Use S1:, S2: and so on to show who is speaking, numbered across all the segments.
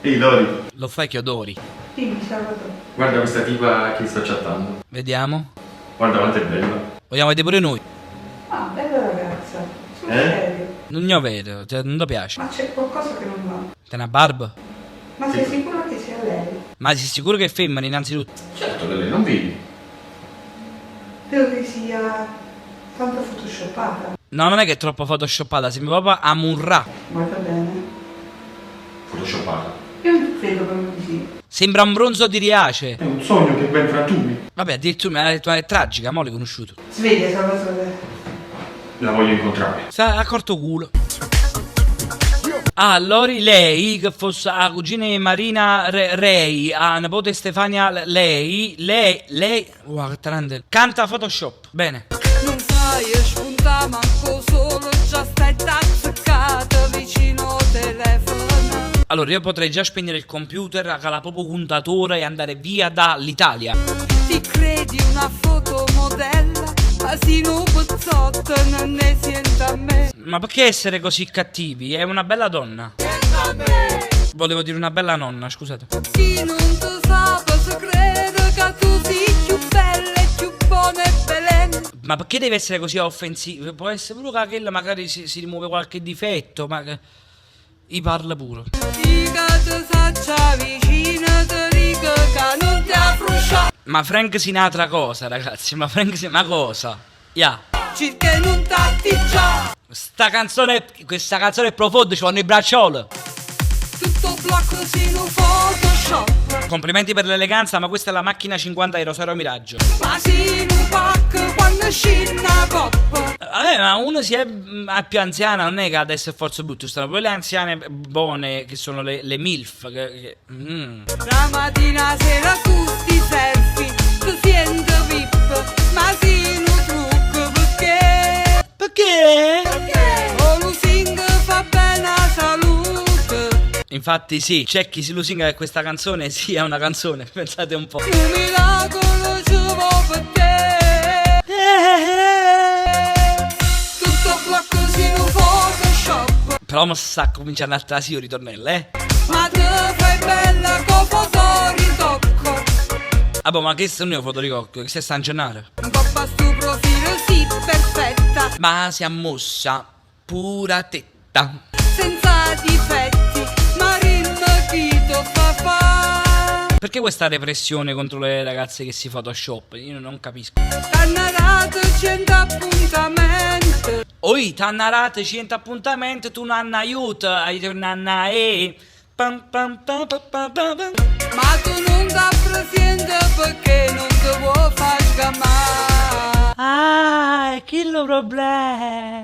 S1: Ehi Lori.
S2: Lo fai che odori.
S3: Dimmi, Salvatore.
S1: Guarda questa tipa che sta chattando.
S2: Vediamo.
S1: Guarda quanto è bella.
S2: Vogliamo vedere pure noi.
S3: Ah, bella ragazza. Sul serio.
S2: Non ne vedo, cioè, non ti piace.
S3: Ma c'è qualcosa che non va.
S2: Te una barba?
S3: Ma sei sicuro che sia lei?
S2: Ma sei sicuro che è femmina innanzitutto?
S1: Certo che lei non vedi.
S3: Credo che sia tanto photoshoppata.
S2: No, non è che è troppo photoshoppata, sembra proprio Amun-Ra.
S3: Guarda bene.
S1: Photoshoppata.
S3: Io non credo proprio di sì.
S2: Sembra un bronzo di Riace.
S1: È un sogno che ben frantumi.
S2: Vabbè, addirittura è tragica, mo l'hai conosciuto.
S3: Sveglia, Salvatore.
S1: La voglio incontrare.
S2: Sta a corto culo. Ah, Lori, lei, che fosse a cugina di Marina Rei, a nipote Stefania lei, wow, che tarantella. Canta Photoshop, bene.
S4: Non sai spunta manco solo, già stai attaccata vicino al telefono.
S2: Allora, io potrei già spegnere il computer, la proprio puntatore e andare via dall'Italia.
S4: Ti credi una fotomodella? Asino puzzotto non ne sente a me.
S2: Ma perché essere così cattivi? È una bella donna.
S4: A me.
S2: Volevo dire una bella nonna, scusate.
S4: Chi non ti sa se crede che tu sei più bella e più buona e belen.
S2: Ma perché deve essere così offensivo? Può essere pure che quella magari si rimuove qualche difetto, ma che... I parla pure.
S4: Dica ti saccia vicina, ti dico che non ti affruscia.
S2: Ma Frank Sinatra cosa, ragazzi? Ma Frank Sinatra cosa? Ya.
S4: Cirché non t'attiggia.
S2: Questa canzone è profonda, ci vanno i braccioli.
S4: Tutto blocco in un Photoshop.
S2: Complimenti per l'eleganza, ma questa è la macchina 50 di Rosario Miraggio.
S4: Ma si un pack quando scina coppa.
S2: Ma uno si è più anziana, non è che adesso è forse brutto, stanno poi le anziane buone che sono le MILF.
S4: La mattina sera tutti selfie, tu senti VIP, ma si un trucco perché?
S2: Perché?
S4: O lusing fa bene a salute.
S2: Infatti sì, c'è chi si lusinga che questa canzone sia una canzone, pensate un po'.
S4: Un miracolo ci vuole per te. Tutto blocco in un Photoshop.
S2: Però mo sta cominciando a trasì il ritornello,
S4: Ma te fai bella con fotoricocco.
S2: Ah boh, ma che è un mio fotoricocco, che si sta in gennaro.
S4: Un po' a sto profilo sì, perfetta.
S2: Ma si è mossa pura tetta.
S4: Senza difetti, ma rinnochito fa.
S2: Perché questa repressione contro le ragazze che si photoshop? Io non capisco.
S4: T'hanno dato 100 appuntamenti.
S2: Oi, t'hanno dato 100 appuntamenti, tu non aiuto, non hai. Pam pam pam pam pam pam.
S4: Ma tu non t'appresenti perché non ti vuoi far sgamare.
S2: Ah, è che il problema.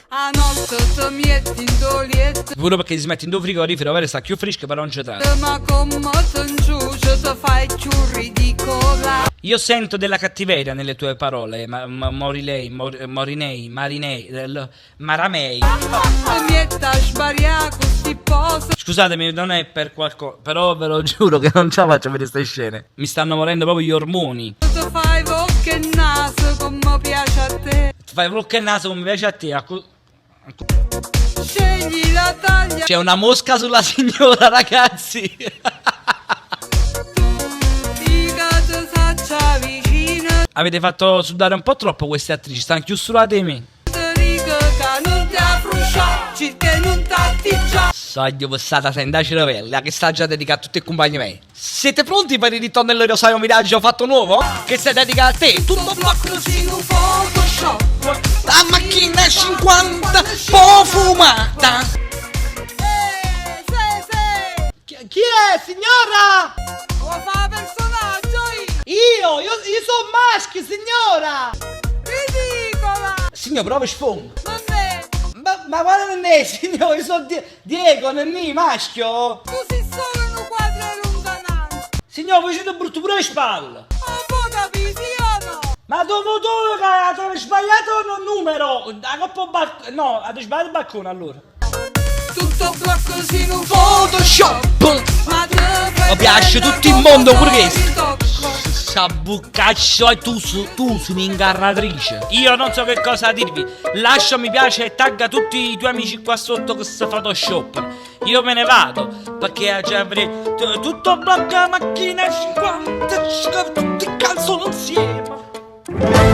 S4: A notte ti metti in dolietto.
S2: Pure perché si mette in due frigorifero, per sta più fresco però non c'è tratta.
S4: Ma come ti inciuccio ti fai più ridicola.
S2: Io sento della cattiveria nelle tue parole, Marinei, Maramei.
S4: Mi metti a sbariare con sti posti.
S2: Scusatemi, non è per qualcosa, però ve lo giuro che non ce la faccio a vedere queste scene. Mi stanno morendo proprio gli ormoni.
S4: Ti fai bocca e naso come piace a te.
S2: Ti fai blocca il naso come piace a te.
S4: Scegli la taglia.
S2: C'è una mosca sulla signora, ragazzi.
S4: Dica ti saccia vicina.
S2: Avete fatto sudare un po' troppo queste attrici, stanno chiusurate di me.
S4: Ti dico che non ti affruscia, cirché non t'attiggia.
S2: Soglio passata senza cervella, che sta già dedicata a tutti i compagni miei. Siete pronti per il ritornello di Rosario Miraggio fatto nuovo? Che si dedica a te, tutto blocco
S4: in un Photoshop.
S2: la macchina 50 po' fumata. Chi è, signora?
S4: Vuoi fare personaggio?
S2: Io sono maschio, signora.
S4: Ridicola.
S2: Signor, prova sfondo.
S4: Non è.
S2: Ma guarda non è, signore, io sono Diego, non è maschio.
S4: Tu sei solo in un quadro di lontananza.
S2: Signor, voi siete brutto pure le spalle.
S4: Un po' capisci o no?
S2: Ma dove che avete sbagliato il numero? No, avete sbagliato il balcone allora.
S4: Tutto blocco in un
S2: Photoshop.
S4: Ma te fai
S2: Mi piace
S4: bella
S2: tutto il
S4: con
S2: mondo pure
S4: fotoricocco.
S2: questo. Sciabuccaccio e tu sei un'ingarratrice. Io non so che cosa dirvi. Lascia mi piace e tagga tutti i tuoi amici qua sotto che sta Photoshop. Io me ne vado perché cioè, avrei tutto blocca macchina 50 tutti canzoni insieme.